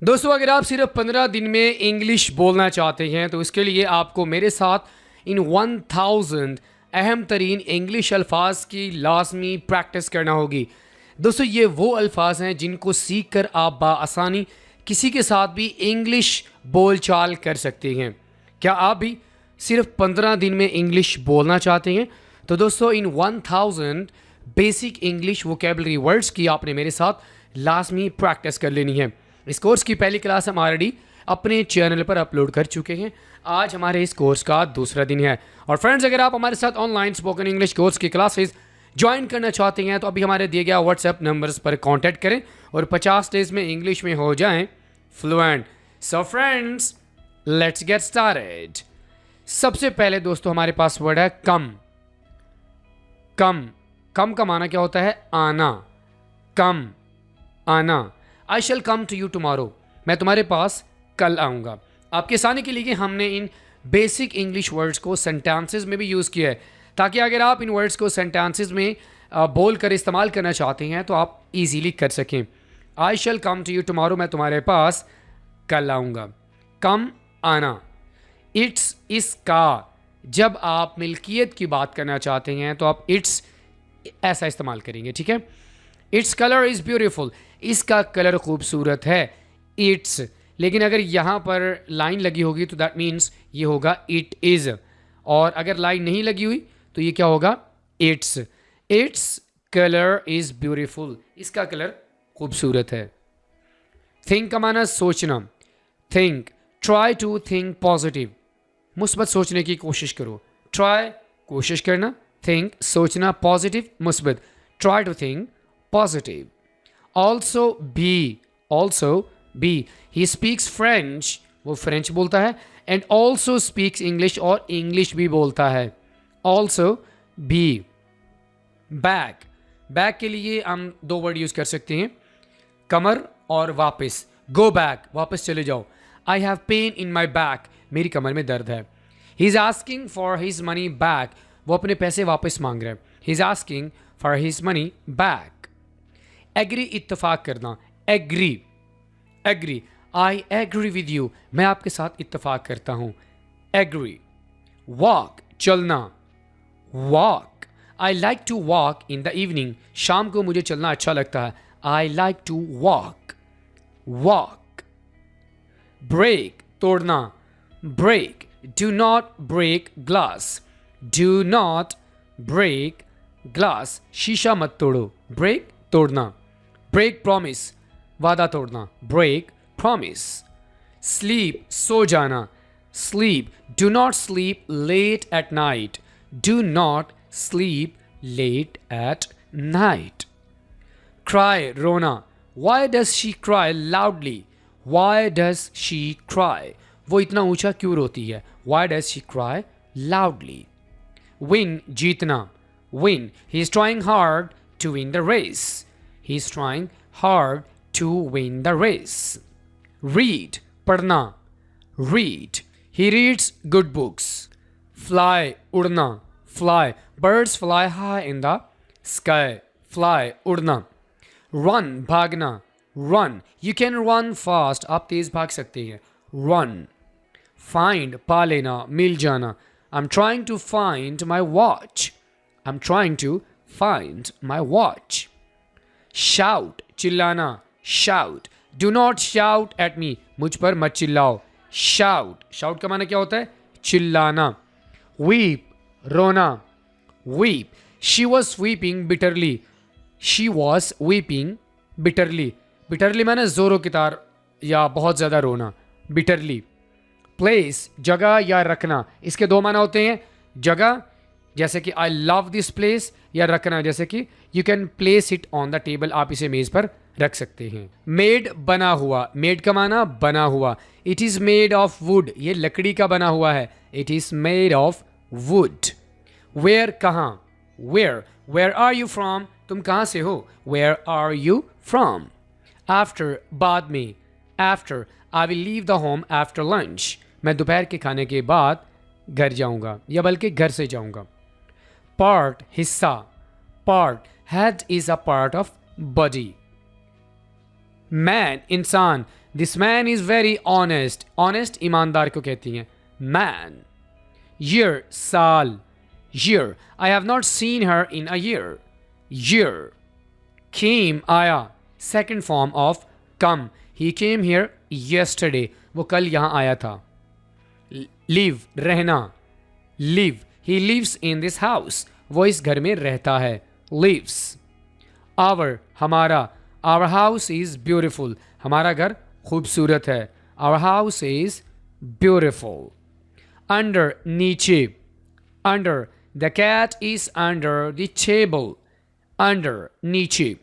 दोस्तों अगर आप सिर्फ 15 दिन में इंग्लिश बोलना चाहते हैं तो इसके लिए आपको मेरे साथ इन 1000 अहम तरीन इंग्लिश अल्फाज की लाजमी प्रैक्टिस करना होगी। दोस्तों ये वो अल्फाज हैं जिनको सीख कर आप बाआसानी किसी के साथ भी इंग्लिश बोलचाल कर सकते हैं। क्या आप भी सिर्फ 15 दिन में इंग्लिश बोलना चाहते हैं? तो दोस्तों इन 1000 बेसिक इंग्लिश वोकेबलरी वर्ड्स की आपने मेरे साथ लाजमी प्रैक्टिस कर लेनी है। इस कोर्स की पहली क्लास हम ऑलरेडी अपने चैनल पर अपलोड कर चुके हैं। आज हमारे इस कोर्स का दूसरा दिन है। और फ्रेंड्स अगर आप हमारे साथ ऑनलाइन स्पोकन इंग्लिश कोर्स की क्लासेस ज्वाइन करना चाहते हैं तो अभी हमारे दिए गया व्हाट्सएप नंबर्स पर कांटेक्ट करें और 50 डेज में इंग्लिश में हो जाएं fluent. So friends let's get started. सबसे पहले दोस्तों हमारे पास वर्ड है कम। कम कम का माना क्या होता है? आना। कम आना। आई शैल कम टू यू टुमारो, मैं तुम्हारे पास कल आऊँगा। आपके आसानी के लिए हमने इन बेसिक इंग्लिश वर्ड्स को सेंटेंसेस में भी यूज़ किया है ताकि अगर आप इन वर्ड्स को सेंटेंसेस में बोल कर इस्तेमाल करना चाहते हैं तो आप इजीली कर सकें। आई शैल कम टू यू टुमारो, मैं तुम्हारे पास कल आऊँगा। कम आना। इट्स इसका, जब आप मिल्कियत की बात करना चाहते हैं तो आप इट्स ऐसा इस्तेमाल करेंगे, ठीक है। इट्स कलर इज़ ब्यूटीफुल, इसका कलर खूबसूरत है। इट्स, लेकिन अगर यहाँ पर लाइन लगी होगी तो दैट मीन्स ये होगा इट इज़, और अगर लाइन नहीं लगी हुई तो ये क्या होगा? It's. It's colour is beautiful, इसका कलर खूबसूरत है। थिंक का माना सोचना। Think, try to think positive, मुस्बत सोचने की कोशिश करो। ट्राई कोशिश करना, थिंक सोचना, पॉजिटिव मुस्बत। Try to think positive. Also be, also be, he speaks French, वो फ्रेंच बोलता है। एंड ऑल्सो स्पीक्स इंग्लिश, और इंग्लिश भी बोलता है। Also be. बैक, बैक के लिए हम दो वर्ड यूज़ कर सकते हैं, कमर और वापस। गो बैक, वापस चले जाओ। I have pain in my back, मेरी कमर में दर्द है। He is asking for his money back, वो अपने पैसे वापस मांग रहे हैं। He is asking for his money back. Agree, इत्तफाक करना। Agree, agree, I agree with you, मैं आपके साथ इत्तफाक करता हूँ। एग्री। वॉक, चलना। Walk, I like to walk in the evening, शाम को मुझे चलना अच्छा लगता है। आई like to walk. Walk. Break, तोड़ना। Break, do not break glass, do not break glass, शीशा मत तोड़ो। ब्रेक, तोड़ना। ब्रेक प्रॉमिस, वादा तोड़ना। Break promise. स्लीप, सो जाना। Sleep, do not sleep late at night, do not sleep late at night. Cry, रोना। Why does she cry loudly, why does she cry, वो इतना ऊंचा क्यों रोती है? Why does she cry loudly. Win, जीतना। Win, he is trying hard to win the race, he is trying hard to win the race. Read, पढ़ना। Read, he reads good books. Fly, उड़ना। Fly, birds fly high in the sky. Fly, उड़ना। Run, भागना। Run, you can run fast, आप तेज भाग सकते हैं। Run. Find, पा लेना, मिल जाना। I'm trying to find my watch, I'm trying to find my watch. Shout, चिल्लाना। Shout, do not shout at me, मुझ पर मत चिल्लाओ। Shout, shout का माना क्या होता है? चिल्लाना। Weep, रोना। Weep, she was weeping bitterly, she was weeping bitterly, bitterly माना जोरों की तार या बहुत ज़्यादा रोना। Bitterly. Place, जगह या रखना, इसके दो माना होते हैं। जगह जैसे कि आई लव दिस प्लेस, या रखना जैसे कि you can place it on the table, आप इसे मेज पर रख सकते हैं। मेड, बना हुआ। मेड का माना बना हुआ। It is made of wood, ये लकड़ी का बना हुआ है। It is made of wood. Where, कहाँ। Where, where are you from, तुम कहाँ से हो? Where are you from. After, बाद में। After, I will leave the home after lunch, मैं दोपहर के खाने के बाद घर जाऊँगा, या बल्कि घर से जाऊँगा। पार्ट, हिस्सा। Part, head is a part of body. Man, इंसान। This man is very honest, honest ईमानदार को कहती हैं मैन. ईयर साल, year, I have not seen her in a year, year. Came आया, second form of come, he came here yesterday, वो कल यहाँ आया था. लिव रहना, live, he lives in this house, वो इस घर में रहता है, लिव्स. आवर हमारा, आवर हाउस इज़ ब्यूटिफुल, हमारा घर खूबसूरत है, our house is beautiful. Under नीचे, under, the cat is under the table, under नीचे.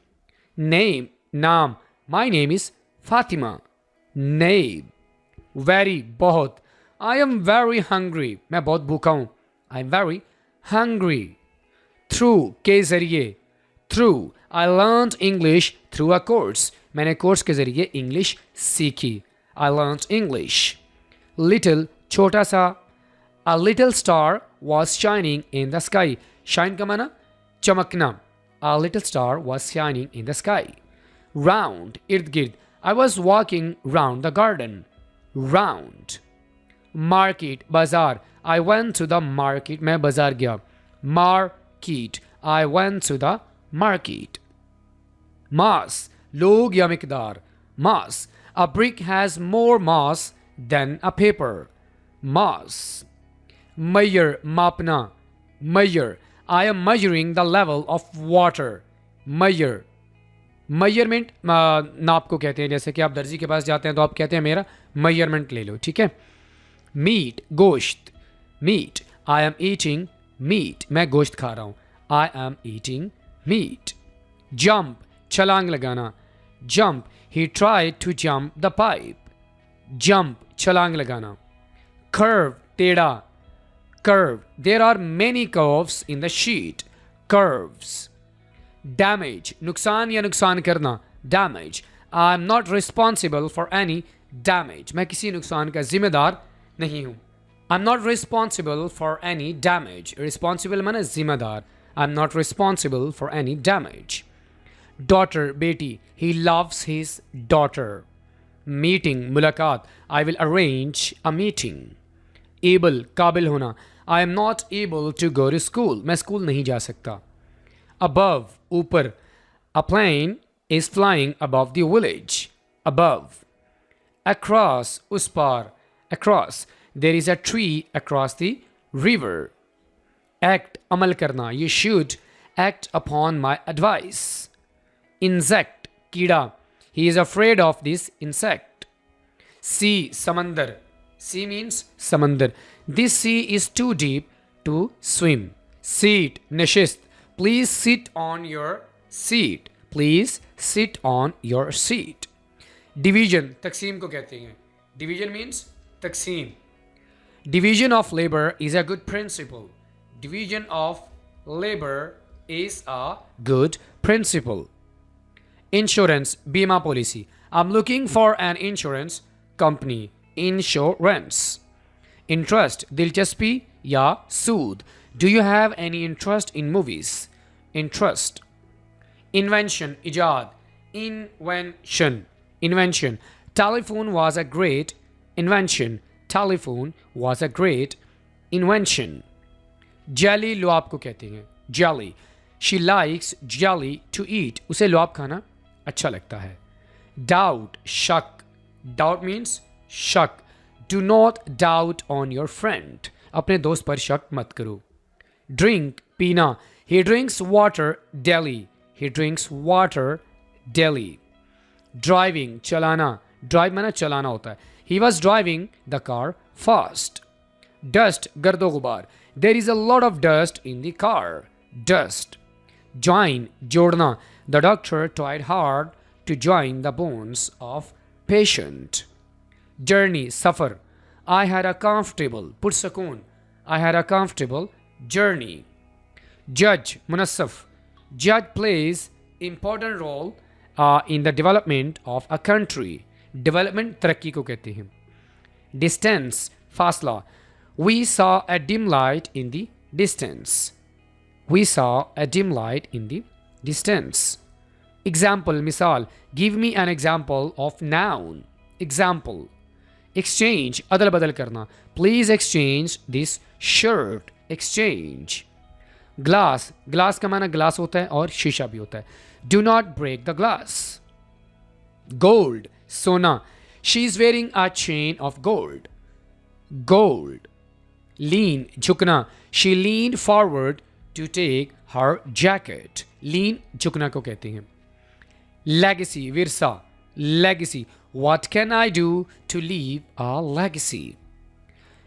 नेम नाम, my name is Fatima, name. Very बहुत, आई एम वेरी हंग्री, मैं बहुत भूखा हूँ, I am very hungry. Through के ज़रिए, through, I learned English through a course, मैंने कोर्स के ज़रिए इंग्लिश सीखी, आई लर्नड इंग्लिश. लिटिल छोटा सा, a little star was shining in the sky, shine का माना चमकना, a little star was shining in the sky. Round इर्द गिर्द, I was walking round the garden, round. Market बाजार, I went to the market, मैं बाजार गया, market, I went to the market. Mass लोग या मिकदार, mass, a brick has more mass than a paper, mass. measure मापना, measure, I am measuring the level of water, measure. measurement नाप को कहते हैं, जैसे कि आप दर्जी के पास जाते हैं तो आप कहते हैं मेरा measurement ले लो, ठीक है. मीट गोश्त, meat, I am eating meat, मैं गोश्त खा रहा हूँ, I am eating meat. Jump छलांग लगाना, jump, he tried to jump the pipe, jump छलांग लगाना. कर्व टेढ़ा, curve, there are many curves in the sheet, curves. Damage नुकसान या नुकसान करना, damage, I am not responsible for any damage, मैं किसी नुकसान का जिम्मेदार नहीं हूँ. I'm not responsible for any damage, responsible माना जिम्मेदार, I'm not responsible for any damage. Daughter बेटी, he loves his daughter. Meeting मुलाकात, I will arrange a meeting. Able काबिल होना, I am not able to go to school, मैं school नहीं जा सकता. Above ऊपर, a plane is flying above the village, above. Across उस पार, across, there is a tree across the river. Act अमल करना, you should act upon my advice. Insect कीड़ा, he is afraid of this insect. Sea समंदर, sea means समंदर, this sea is too deep to swim. Seat नशिस्त, please sit on your seat, please sit on your seat. Division तकसीम को कहते हैं, division means तकसीम. Division of labor is a good principle, division of labor is a good principle. Insurance बीमा policy, I'm looking for an insurance company, insurance. Interest दिलचस्पी या सूद, do you have any interest in movies, interest. Invention इजाद, invention, invention, telephone was a great invention, telephone was a great invention. Jelly लुआब को कहते हैं, jelly, she likes jelly to eat, उसे लुआब खाना अच्छा लगता है. Doubt शक, doubt means शक, do not doubt on your friend, अपने दोस्त पर शक मत करो. Drink पीना, he drinks water daily, he drinks water daily. Driving चलाना, drive माना चलाना होता है, he was driving the car fast. Dust गर्दो गुबार, there is a lot of dust in the car, dust. Join जोड़ना, the doctor tried hard to join the bones of patient. Journey suffer, I had a comfortable पुरसकून, I had a comfortable journey. Judge मुनस्सफ, judge plays important role in the development of a country, development तरक्की को कहते हैं. Distance फासला, we saw a dim light in the distance, we saw a dim light in the distance. Example मिसाल, give me an example of noun, example, exchange अदल बदल करना, please exchange this shirt, exchange. Glass, glass का माना glass होता है और शीशा भी होता है, do not break the glass. Gold, सोना, she is wearing a chain of gold, gold. Lean, झुकना, she lean forward to take her jacket, lean झुकना को कहते हैं। लेगेसी, विरसा, legacy, what can I do to leave a legacy.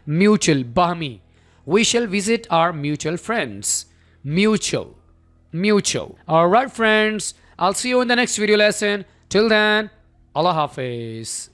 Mutual, बाहमी, we shall visit our mutual friends, mutual, mutual. All right, friends, I'll see you in the next video lesson. Till then, Allah Hafiz.